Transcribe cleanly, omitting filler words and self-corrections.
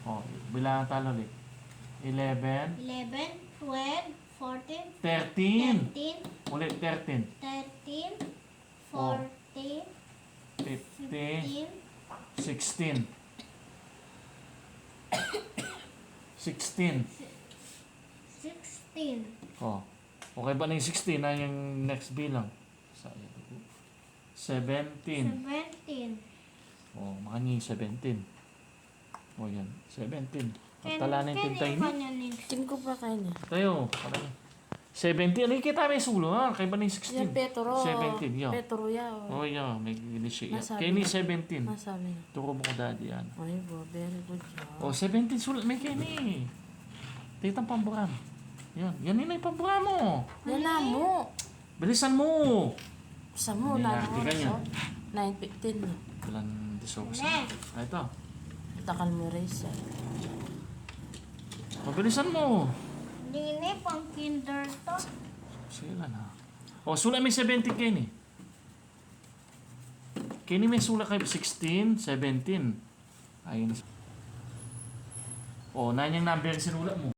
Oh, bilangan talo ulit. 11, 11, 12, 14, 13. 13, Ulit, 13. 13, Oh. 14, 15, 15, 16. 16. 16, Oh. Okay ba na yung 16 na yung next bilang? 17. 17. Oh, makanya yung 17. Oh, yan. 17. Tala na yung tintay ni. Tin ko pa kayo niya. Tayo. Parang 17. Ano yung kita may sulo ha? Kaya ba na yung 16? Yan, Petro. 17, yan. Petro yan. Oh, yan. May gilis siya. Nasabi Kaya ni na. 17. Nasabi na. Turo mo ko daddy yan. Ay, very good job. Oh, 17 sulat. May kaya ni. Titang pamburam. Yan. Yan yun yung pamburam mo. Yan na mo. Bilisan mo. Sa mo, Hindi na na, di ganyan. 9:15 na. Walang disogas. Ne. Ah, ito. Takal mo race yan. Mabilisan mo. Nini, pang kinder to. Sige lang ha. O, sulat may 17 kayo ni. Kini may sulat kayo 16, 17. Ayun. O, 9 yung number sinulat mo.